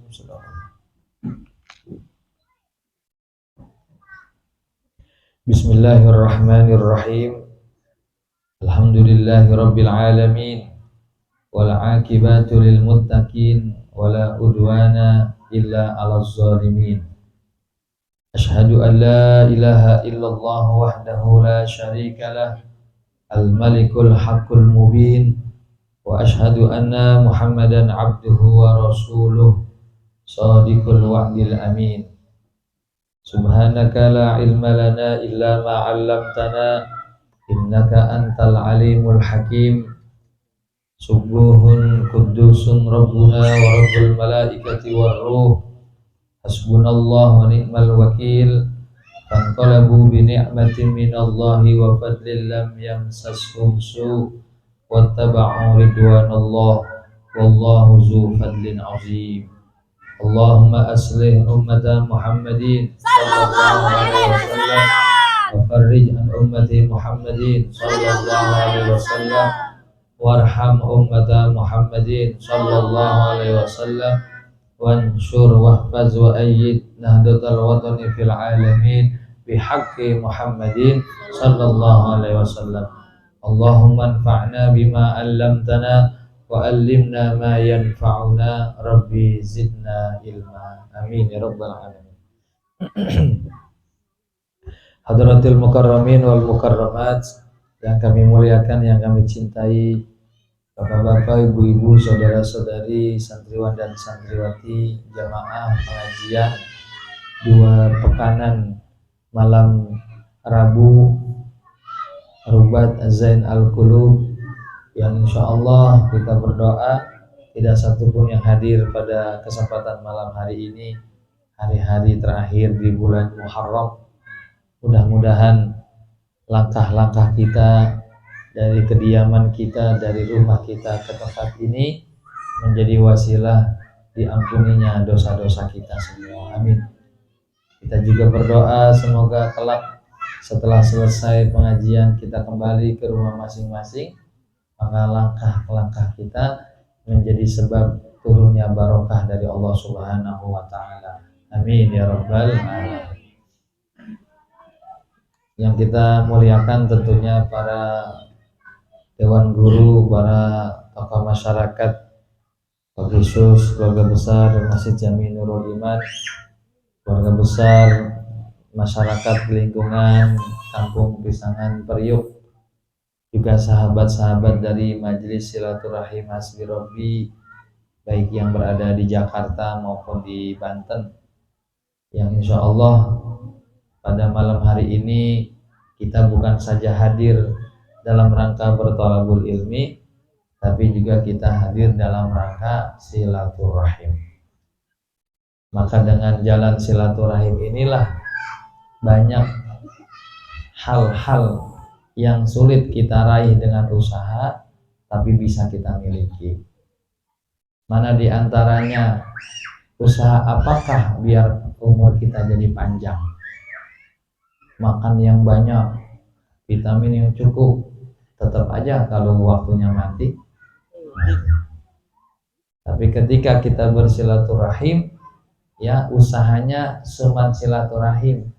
Bismillahirrahmanirrahim. Alhamdulillahirabbil alamin. Wal 'aqibatu lil muttaqin wala udwana illa 'alal zalimin. Asyhadu an la ilaha illallah wahdahu la syarikalah al-malikul haqqul mubin wa asyhadu anna Muhammadan 'abduhu wa rasuluh shadiqul wa'dil amin. Subhanaka la ilma lana illa ma 'allamtana innaka antal alimul hakim. Subuhun qudusun rabbuna wa rabbul malaikati war ruh. Hasbunallahu wa ni'mal wakil. Fanqalabu bi ni'matin minallahi wa fadlin lam yamsashum su' wattaba'u ridwanallah wallahu zu fadlin azim. Allahumma aslih ummata Muhammadin sallallahu alaihi wasallam wa farrij an ummati Muhammadin sallallahu alaihi wasallam warham ummata Muhammadin sallallahu alaihi wasallam wanshur wahfaz wa ayyid nahdatal watani fil alamin bihaqqi Muhammadin sallallahu alaihi wasallam. Allahumma anfa'na bima 'allamtana wa 'allimna ma yanfa'una rabbi zidna ilma. Amin ya rabbal alamin. Hadratil mukarramin wal mukarramat, yang kami muliakan, yang kami cintai, bapak-bapak, ibu-ibu, saudara-saudari, santriwan dan santriwati jamaah pengajian 2 pekanan malam Rabu Rubat Zain Al-Qulub, yang insyaallah kita berdoa tidak satupun yang hadir pada kesempatan malam hari ini, hari-hari terakhir di bulan Muharram, mudah-mudahan langkah-langkah kita dari kediaman kita, dari rumah kita ke tempat ini menjadi wasilah diampuninya dosa-dosa kita semua. Amin. Kita juga berdoa semoga kelak setelah selesai pengajian kita kembali ke rumah masing-masing, maka langkah-langkah kita menjadi sebab turunnya barokah dari Allah Subhanahu wa taala. Amin ya rabbal alamin. Yang kita muliakan tentunya para dewan guru, para tokoh masyarakat, khusus keluarga besar Masjid Jami Nurul Iman, keluarga besar masyarakat lingkungan Kampung Pisangan Periuk, juga sahabat-sahabat dari Majelis Silaturahim Hasbi Robbi, baik yang berada di Jakarta maupun di Banten, yang insya Allah pada malam hari ini kita bukan saja hadir dalam rangka berthalabul ilmi, tapi juga kita hadir dalam rangka silaturahim. Maka dengan jalan silaturahim inilah banyak hal-hal yang sulit kita raih dengan usaha, tapi bisa kita miliki. Mana di antaranya usaha apakah biar umur kita jadi panjang? Makan yang banyak, vitamin yang cukup, tetap aja kalau waktunya mati. Tapi ketika kita bersilaturahim, ya usahanya cuman silaturahim,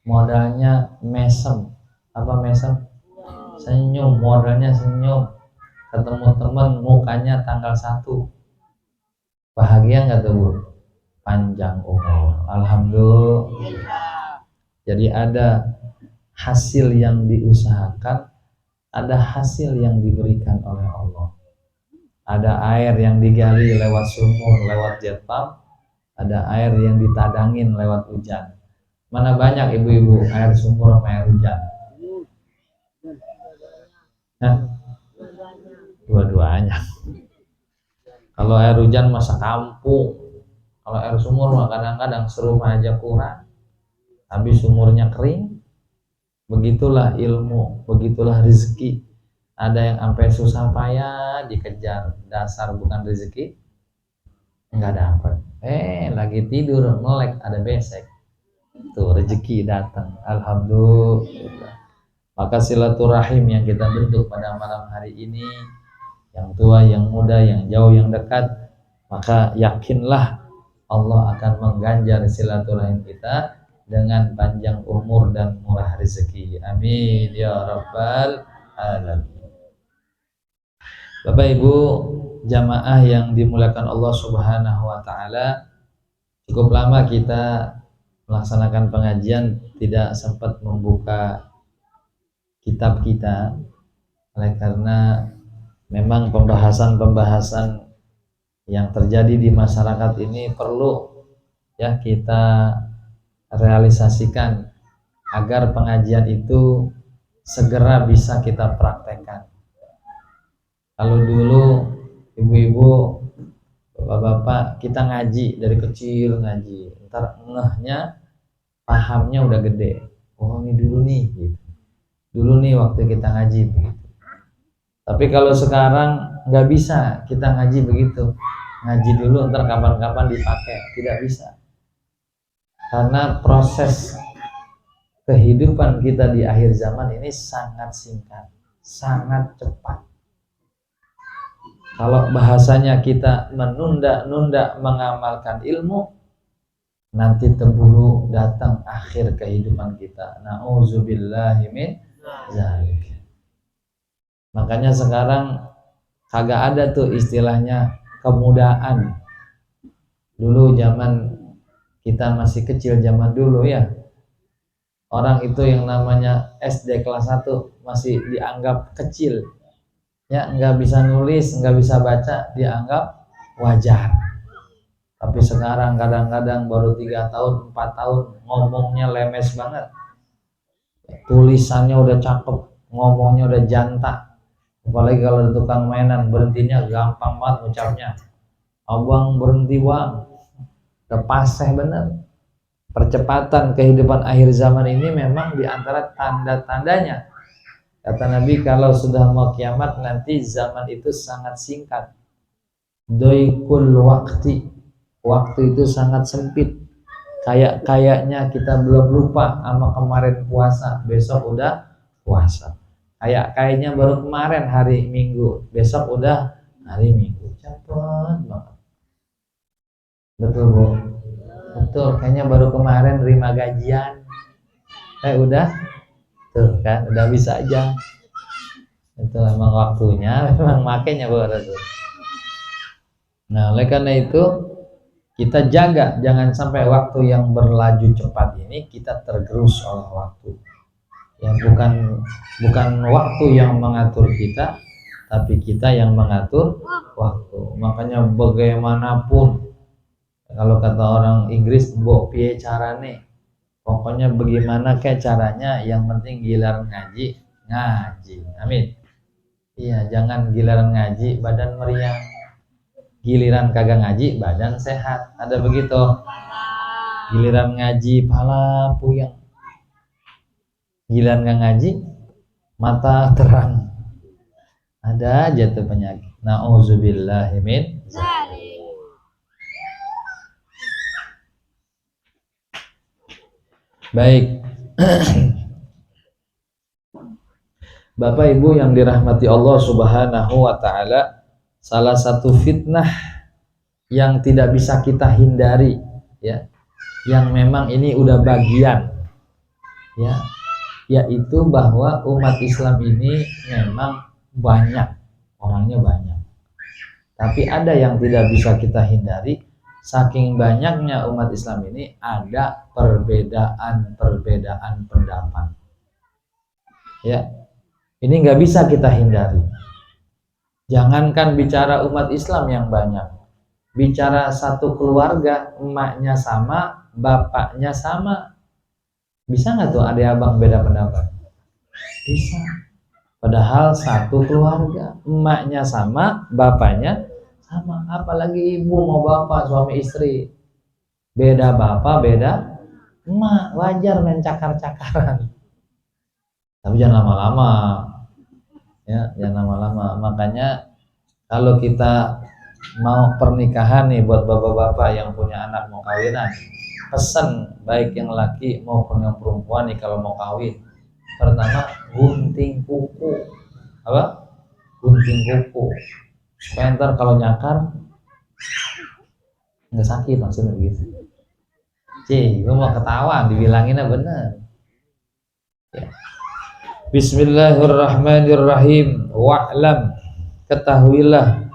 modalnya mesem. Apa mesem? Senyum, modalnya senyum. Ketemu teman mukanya tanggal 1. Bahagia nggak tuh Bu? Panjang umur. Alhamdulillah. Jadi ada hasil yang diusahakan, ada hasil yang diberikan oleh Allah. Ada air yang digali lewat sumur, lewat jet pump, ada air yang ditadangin lewat hujan. Mana banyak ibu-ibu air sumur sama air hujan? Hah? Dua-duanya. Kalau air hujan masa kampung, kalau air sumur mah kadang-kadang serumah aja kurang, habis sumurnya kering. Begitulah ilmu, begitulah rezeki. Ada yang sampai susah payah dikejar, dasar bukan rezeki, nggak dapat. Lagi tidur melek ada besek, tuh rezeki datang. Alhamdulillah. Maka silaturahim yang kita bentuk pada malam hari ini, yang tua, yang muda, yang jauh, yang dekat, maka yakinlah Allah akan mengganjar silaturahim kita dengan panjang umur dan murah rezeki. Amin ya rabbal alamin. Bapak Ibu jamaah yang dimuliakan Allah Subhanahu wa taala, cukup lama kita melaksanakan pengajian tidak sempat membuka kitab kita, oleh karena memang pembahasan-pembahasan yang terjadi di masyarakat ini perlu ya kita realisasikan agar pengajian itu segera bisa kita praktekkan. Kalau dulu ibu-ibu, bapak-bapak kita ngaji dari kecil ngaji, ntar ngehnya pahamnya udah gede. Oh ini dulu nih gitu. Dulu nih waktu kita ngaji begitu. Tapi kalau sekarang nggak bisa kita ngaji begitu. Ngaji dulu ntar kapan-kapan dipakai, tidak bisa. Karena proses kehidupan kita di akhir zaman ini sangat singkat, sangat cepat. Kalau bahasanya kita menunda-nunda mengamalkan ilmu, nanti terburu datang akhir kehidupan kita. Na'udzubillahi min dzalik. Makanya sekarang kagak ada tuh istilahnya kemudaan. Dulu zaman kita masih kecil, zaman dulu ya, orang itu yang namanya SD kelas 1 masih dianggap kecil. Ya, nggak bisa nulis, nggak bisa baca, dianggap wajar. Tapi sekarang kadang-kadang baru 3 tahun, 4 tahun ngomongnya lemes banget. Tulisannya udah cakep, ngomongnya udah jantak. Apalagi kalau ada tukang mainan, berhentinya gampang banget ucapnya. Abang berhenti bang. Udah paseh bener. Percepatan kehidupan akhir zaman ini memang diantara tanda-tandanya. Kata Nabi, kalau sudah mau kiamat nanti zaman itu sangat singkat. Doikul waktu itu sangat sempit. Kayaknya kita belum lupa sama kemarin puasa, besok udah puasa. Kayaknya baru kemarin hari Minggu, besok udah hari Minggu. Cepet banget. Betul Bu? Betul, kayaknya baru kemarin terima gajian. Udah tuh kan, udah bisa aja. Itu memang waktunya, memang makanya baru tuh. Nah, oleh karena itu kita jaga jangan sampai waktu yang berlaju cepat ini kita tergerus oleh waktu. Ya bukan waktu yang mengatur kita, tapi kita yang mengatur waktu. Makanya bagaimanapun, kalau kata orang Inggris, mbok piye carane, pokoknya bagaimana kayak caranya, yang penting giliran ngaji. Amin. Iya, jangan giliran ngaji badan meriang, giliran kagak ngaji badan sehat. Ada begitu? Giliran ngaji pala puyeng, giliran nggak ngaji mata terang. Ada aja tuh penyakit. Na'udzubillahi min dzalik. Baik. Bapak Ibu yang dirahmati Allah Subhanahu wa taala, salah satu fitnah yang tidak bisa kita hindari ya, yang memang ini udah bagian ya, yaitu bahwa umat Islam ini memang banyak, orangnya banyak. Tapi ada yang tidak bisa kita hindari, saking banyaknya umat Islam ini ada perbedaan pendapat. Ya, ini nggak bisa kita hindari. Jangankan bicara umat Islam yang banyak, bicara satu keluarga, emaknya sama, bapaknya sama, bisa nggak tuh adik abang beda pendapat? Bisa. Padahal satu keluarga, emaknya sama, bapaknya sama. Apalagi ibu mau bapak, suami istri, beda bapak, beda emak, wajar main cakar-cakaran. Tapi jangan lama-lama, ya, jangan lama-lama. Makanya kalau kita mau pernikahan nih, buat bapak-bapak yang punya anak mau kawinan, pesan baik yang laki maupun yang perempuan nih kalau mau kawin, pertama gunting kuku. Apa? Gunting kuku. Supaya ntar kalau nyakar nggak sakit maksudnya begitu. Gue mau ketawa, dibilanginnya bener. Ya. Bismillahirrahmanirrahim. Wa'lam, ketahuilah,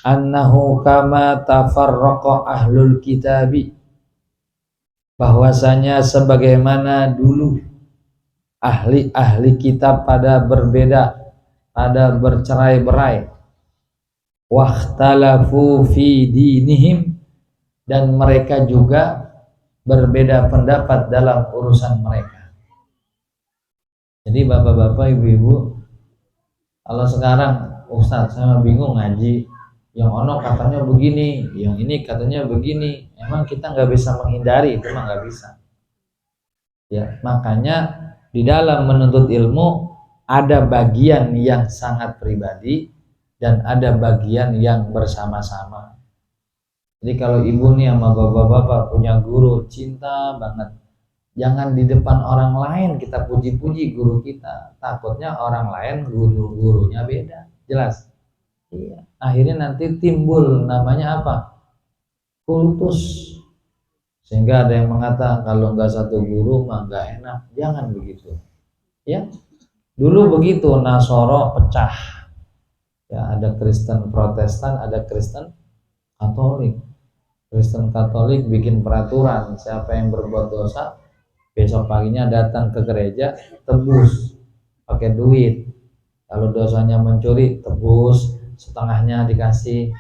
annahu kama tafarraqa ahlul kitabi, bahwasanya sebagaimana dulu ahli-ahli kitab pada berbeda, pada bercerai-berai, wakhtalafu fi dinihim, dan mereka juga berbeda pendapat dalam urusan mereka. Jadi bapak-bapak, ibu-ibu, kalau sekarang Ustaz saya bingung ngaji, yang ono katanya begini, yang ini katanya begini, emang kita nggak bisa menghindari, itu mah nggak bisa. Ya, makanya di dalam menuntut ilmu ada bagian yang sangat pribadi dan ada bagian yang bersama-sama. Jadi kalau ibu nih sama bapak-bapak punya guru, cinta banget, jangan di depan orang lain kita puji-puji guru kita, takutnya orang lain guru-gurunya beda. Jelas? Iya. Akhirnya nanti timbul namanya apa? Kultus. Sehingga ada yang mengatakan kalau nggak satu guru mah nggak enak. Jangan begitu. Ya. Dulu begitu, Nasoro pecah. Ya, ada Kristen Protestan, ada Kristen Katolik. Kristen Katolik bikin peraturan, siapa yang berbuat dosa besok paginya datang ke gereja, tebus pakai duit. Kalau dosanya mencuri, tebus setengahnya dikasih,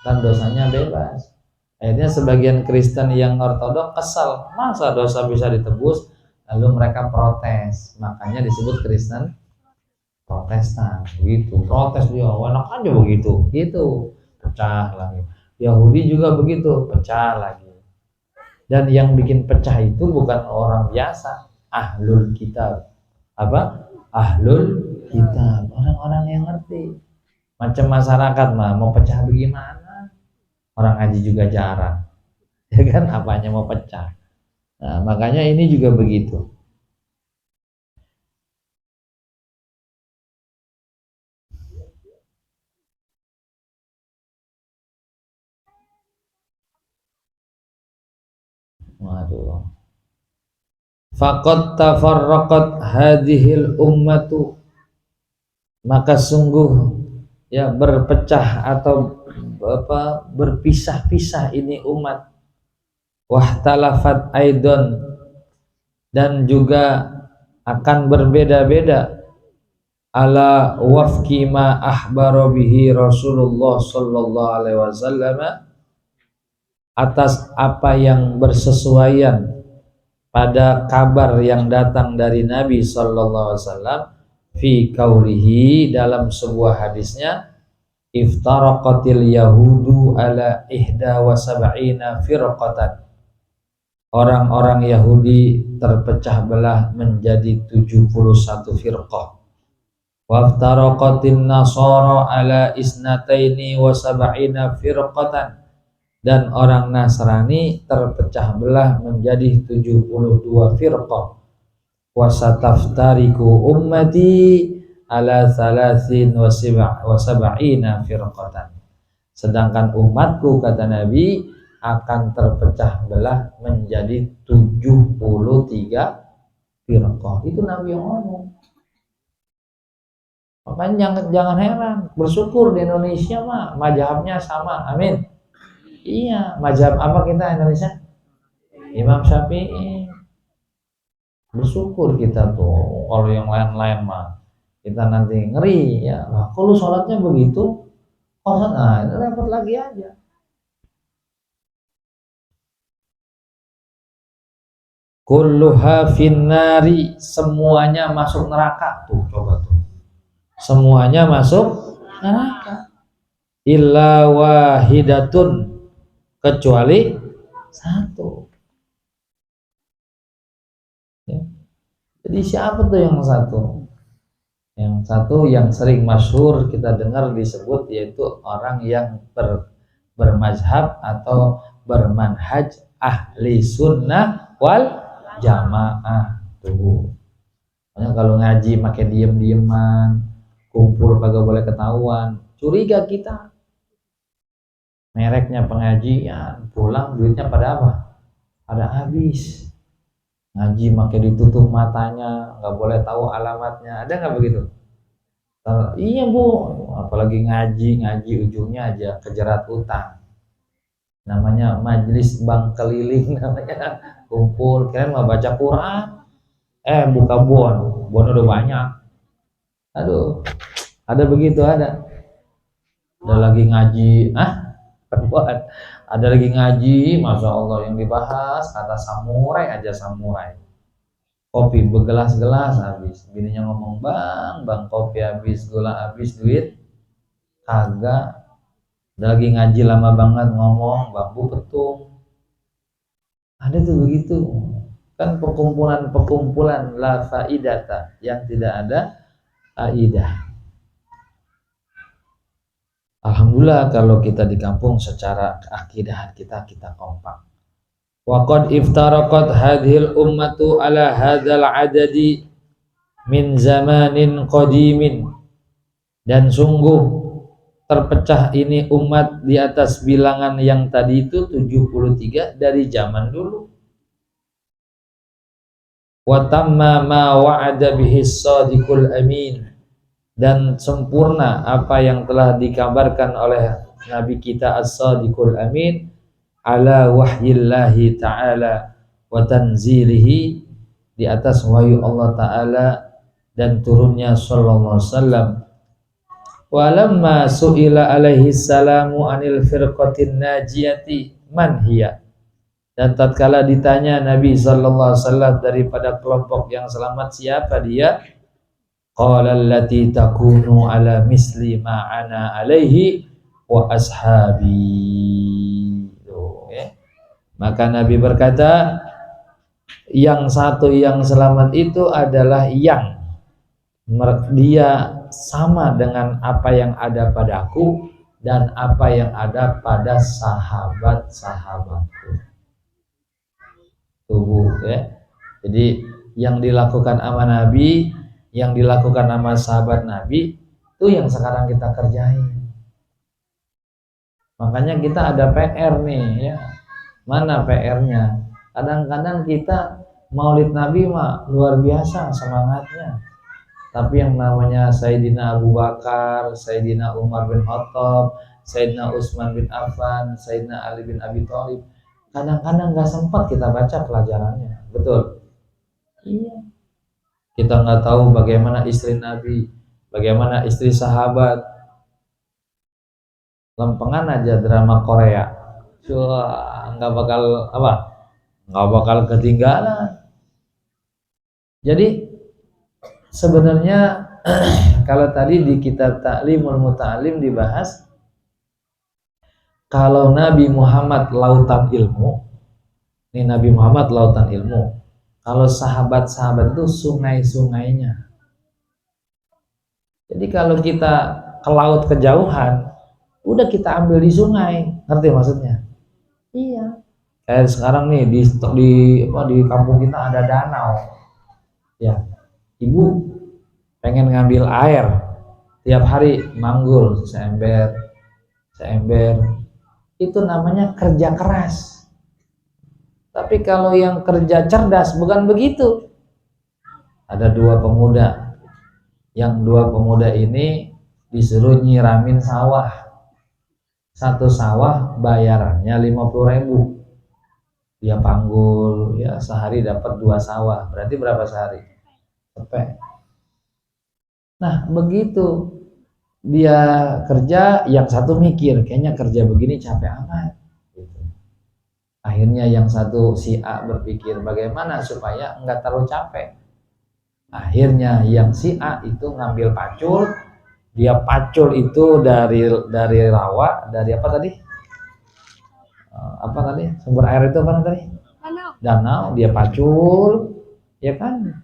kan dosanya bebas. Akhirnya sebagian Kristen yang ortodok kesal, masa dosa bisa ditebus, lalu mereka protes, makanya disebut Kristen Protestan. Gitu, protes dia, enak aja begitu, gitu, pecah lagi. Yahudi juga begitu, pecah lagi. Dan yang bikin pecah itu bukan orang biasa, ahlul kitab. Apa? Ahlul kitab, orang-orang yang ngerti. Macam masyarakat mah mau pecah bagaimana? Orang ngaji juga jarang, ya kan? Apanya mau pecah? Nah, makanya ini juga begitu. Waduh. Faqad tafarraqat hadhil ummatu, maka sungguh ya berpecah atau berpisah-pisah ini umat. Wahtalafat aidon, dan juga akan berbeda-beda, ala wafki ma ahbaro bihi Rasulullah sallallahu alaihi wasallam, atas apa yang bersesuaian pada kabar yang datang dari Nabi sallallahu alaihi wasallam, fi qaulihi, dalam sebuah hadisnya, iftaraqatil yahudu ala ihda wa sab'ina firqatan, orang-orang Yahudi terpecah belah menjadi 71 firqah. Waftaraqatin nasara ala isnataini wa sab'ina firqatan, dan orang Nasrani terpecah belah menjadi 72 firqah. Wasataftariku ummati ala thalathin wa sab'ina firqatan, sedangkan umatku, kata Nabi, akan terpecah belah menjadi 73 firqah. Itu Nabi yang ngomong. Makanya jangan heran, bersyukur di Indonesia mah mazhabnya sama. Amin. Iya, mazhab apa kita Indonesia? Imam Syafi'i. Bersyukur kita tuh. Kalau yang lain-lain mah kita nanti ngeri ya. Nah, kalau sholatnya begitu, nah itu repot lagi aja. Kulluha finnari, semuanya masuk neraka. Tuh, coba tuh. Semuanya masuk neraka. Illa wahidatun, kecuali satu. Ya. Jadi siapa tuh yang satu? Yang satu yang sering masyhur kita dengar disebut, yaitu orang yang bermazhab atau bermanhaj ahli sunnah wal jamaah tuh. Makanya kalau ngaji pakai diem-dieman, kumpul kagak boleh ketahuan, curiga kita. mereknya pengajian, pulang duitnya pada apa? Pada habis. Ngaji makai ditutup matanya, nggak boleh tahu alamatnya. Ada nggak begitu? Iya bu, apalagi ngaji ujungnya aja kejerat utang. Namanya majelis bank keliling namanya, kumpul kalian mau baca Quran, buka bon udah banyak. Aduh, ada begitu ada lagi ngaji, perempuan ada lagi ngaji, masya Allah yang dibahas kata samurai aja samurai. Kopi bergelas-gelas habis, bininya ngomong bang kopi habis, gula habis, duit kagak. Ada lagi ngaji lama banget ngomong bambu petung. Ada tuh begitu. Kan perkumpulan la faidata, yang tidak ada faidah. Alhamdulillah kalau kita di kampung secara keakidahan kita kompak. Wa qad iftaraqat hadhil ummatu ala hadzal adadi min zamanin qadimin, dan sungguh terpecah ini umat di atas bilangan yang tadi itu 73 dari zaman dulu. Wa tamma ma wa'ada bihi shadiqul amin, dan sempurna apa yang telah dikabarkan oleh Nabi kita as-shadiqul amin ala wahyillahi ta'ala wa tanzilihi, di atas wahyu Allah ta'ala dan turunnya sallallahu alaihi wasallam. Walamma su'ila alaihi salamu anil firqatin najiyati man hiya, dan tatkala ditanya Nabi sallallahu alaihi wasallam daripada kelompok yang selamat siapa dia, qala allati takunu ala misli ma ana alaihi wa ashabi. Maka Nabi berkata, yang satu yang selamat itu adalah yang dia sama dengan apa yang ada padaku dan apa yang ada pada sahabat-sahabatku. Tubuh ya. Jadi yang dilakukan sama Nabi, yang dilakukan sama sahabat Nabi, itu yang sekarang kita kerjain. Makanya kita ada PR nih ya. Mana PR-nya? Kadang-kadang kita Maulid Nabi mah luar biasa semangatnya. Tapi yang namanya Sayyidina Abu Bakar, Sayyidina Umar bin Khattab, Sayyidina Utsman bin Affan, Sayyidina Ali bin Abi Thalib, kadang-kadang nggak sempat kita baca pelajarannya. Betul? Iya. Kita nggak tahu bagaimana istri Nabi, bagaimana istri sahabat. Lempengan aja drama Korea, nggak bakal nggak bakal ketinggalan. Jadi sebenarnya kalau tadi di kitab Ta'limul Muta'allim dibahas, kalau Nabi Muhammad lautan ilmu, ini Nabi Muhammad lautan ilmu, kalau sahabat-sahabat itu sungai-sungainya. Jadi kalau kita ke laut kejauhan, udah kita ambil di sungai, ngerti maksudnya? Iya. Kayak sekarang nih di kampung kita ada danau, ya. Ibu pengen ngambil air tiap hari manggul seember, itu namanya kerja keras. Tapi kalau yang kerja cerdas bukan begitu. Ada dua pemuda, yang dua pemuda ini disuruh nyiramin sawah. Satu sawah bayarannya 50.000. Dia panggul ya, sehari dapat 2 sawah, berarti berapa sehari? Cepet. Nah begitu dia kerja, yang satu mikir kayaknya kerja begini capek amat gitu. Akhirnya yang satu si A berpikir bagaimana supaya enggak terlalu capek. Akhirnya yang si A itu ngambil pacul, dia pacul itu dari rawa, dari apa tadi? Sumber air itu apa tadi? Danau. Dia pacul, ya kan?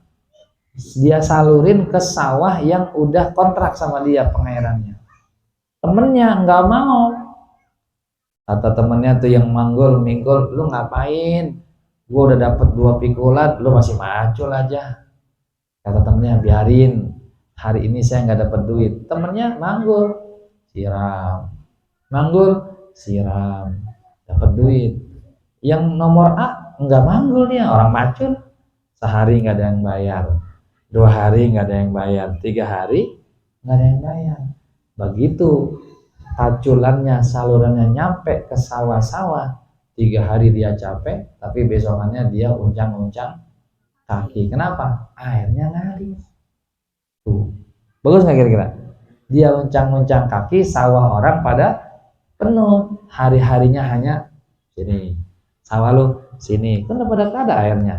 Dia salurin ke sawah yang udah kontrak sama dia pengairannya. Temennya nggak mau. Kata temennya tuh yang minggul, lu ngapain? Gua udah dapet 2 pikulan, lu masih macul aja. Kata temennya, biarin, hari ini saya nggak dapet duit. Temennya manggul, siram, manggul, siram, dapat duit. Yang nomor A nggak manggul nih, orang macul, sehari nggak ada yang bayar, 2 hari nggak ada yang bayar, 3 hari nggak ada yang bayar. Begitu paculannya, salurannya nyampe ke sawah-sawah, 3 hari dia capek, tapi besokannya dia uncang-uncang kaki. Kenapa? Airnya ngalir. Tuh, bagus nggak kira-kira? Dia uncang-uncang kaki, sawah orang pada penuh. Hari-harinya hanya sini, sawah lu sini, kan pada ada airnya.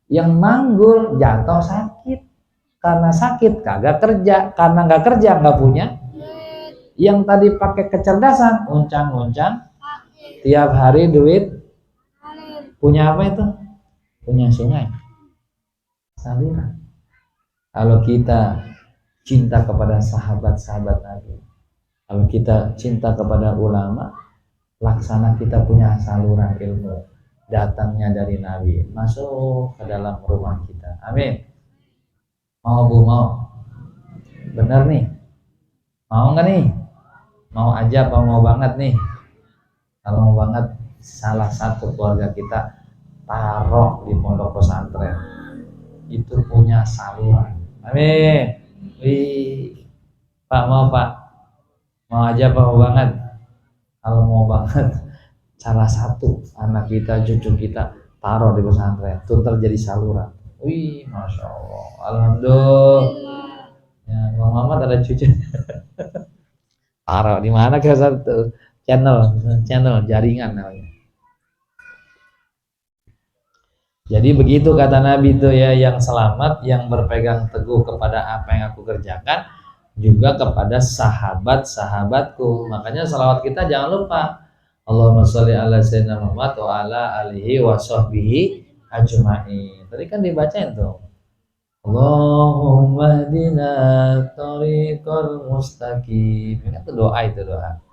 Yang manggul jatuh sakit, karena sakit kagak kerja, karena nggak kerja nggak punya. Yang tadi pakai kecerdasan, uncang-uncang, tiap hari duit, punya apa itu? Punya sungai, saluran. Kalau kita cinta kepada sahabat-sahabat Nabi, kalau kita cinta kepada ulama, laksana kita punya saluran ilmu datangnya dari Nabi masuk ke dalam rumah kita. Amin. Mau Bu, mau? Bener nih? Mau nggak nih? Mau aja apa mau banget nih? Kalau mau banget, salah satu keluarga kita taruh di pondok pesantren, itu punya saluran. Amin. Wih, Pak mau Pak? Mau aja apa mau banget? Kalau mau banget, salah satu anak kita, cucu kita taruh di pesantren, itu terjadi saluran. Wih, masya Allah, alhamdulillah. Ya, Bang Mamat ada cucu. Taruh di mana ke satu channel jaringan namanya. Jadi begitu kata Nabi itu ya, yang selamat, yang berpegang teguh kepada apa yang aku kerjakan, juga kepada sahabat-sahabatku. Makanya salawat kita jangan lupa. Allahumma sholli ala sayyidina Muhammad wa ala alihi wa sahbihi ajma'in. Tadi kan dibacain tuh. Allahumma hdina thoriqal mustaqim. Itu doa, itu doa.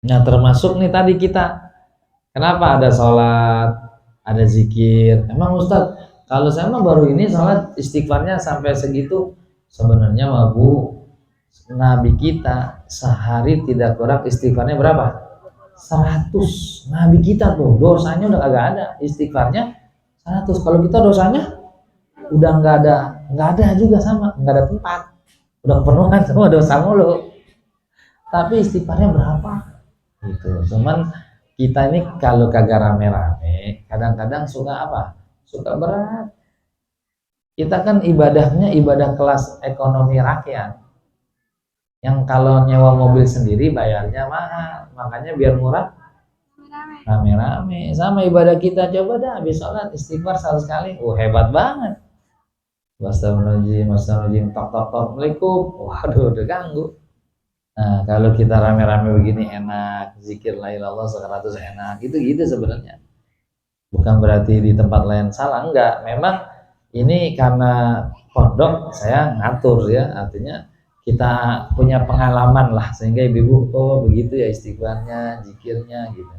Nah, termasuk nih tadi kita. Kenapa ada sholat, ada zikir? Emang Ustadz, kalau saya mah baru ini sholat istighfarnya sampai segitu. Sebenarnya mah Bu, Nabi kita sehari tidak kurang istighfarnya berapa? 100. Nabi kita tuh dosanya udah kagak ada, istighfarnya 100. Kalau kita dosanya udah nggak ada juga, sama nggak ada tempat, udah kepenuhan semua dosa mulu. Tapi istighfarnya berapa? Gitu. Cuman kita ini kalau kagak rame-rame, kadang-kadang suka apa? Suka berat. Kita kan ibadahnya ibadah kelas ekonomi rakyat. Yang kalau nyewa mobil sendiri bayarnya mahal, makanya biar murah rame-rame. Sama ibadah kita, coba dah habis sholat istighfar 100 kali. Hebat banget. Astagfirullahaladzim, tok assalamualaikum. Waduh, udah ganggu. Nah, kalau kita rame-rame begini enak, zikir la ilallah 100 enak. Gitu sebenarnya. Bukan berarti di tempat lain salah, enggak. Memang ini karena pondok saya ngatur ya, artinya kita punya pengalaman lah, sehingga ibu-ibu begitu ya istighfarnya, zikirnya gitu.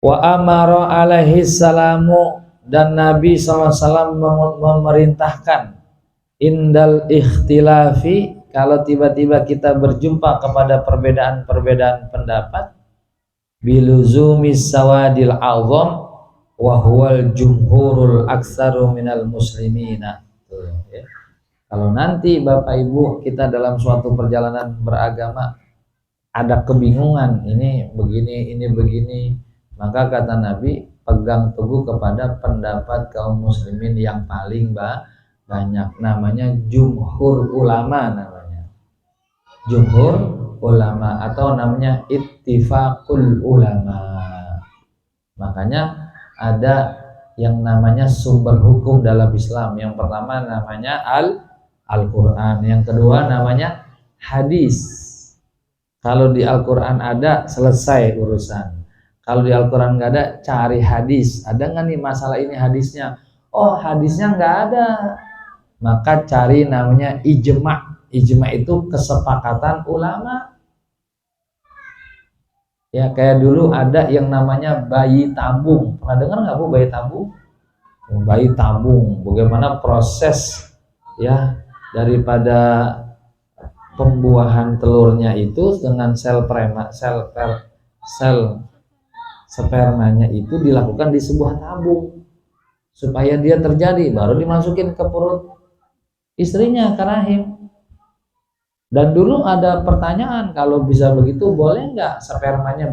Wa amara alaihi salamu, dan Nabi SAW memerintahkan indal ikhtilafi, kalau tiba-tiba kita berjumpa kepada perbedaan pendapat, biluzumis sawadil azam wa huwal jumhurul aksaru minal muslimina. Ya. Kalau nanti Bapak Ibu kita dalam suatu perjalanan beragama ada kebingungan, ini begini, ini begini, maka kata Nabi, pegang teguh kepada pendapat kaum muslimin yang paling banyak, namanya jumhur ulama, namanya jumhur ulama, atau namanya ittifaqul ulama. Makanya ada yang namanya sumber hukum dalam Islam. Yang pertama namanya Al-Quran, yang kedua namanya hadis. Kalau di Al-Quran ada, selesai urusan. Kalau di Al-Quran nggak ada, cari hadis. Ada nggak nih masalah ini hadisnya? Oh, hadisnya nggak ada. Maka cari namanya ijma'. Ijma' itu kesepakatan ulama. Ya, kayak dulu ada yang namanya bayi tabung. Pernah dengar nggak Bu bayi tabung? bayi tabung, bagaimana proses ya daripada pembuahan telurnya itu dengan sel spermanya itu dilakukan di sebuah tabung supaya dia terjadi, baru dimasukin ke perut istrinya ke rahim. Dan dulu ada pertanyaan, kalau bisa begitu boleh nggak spermanya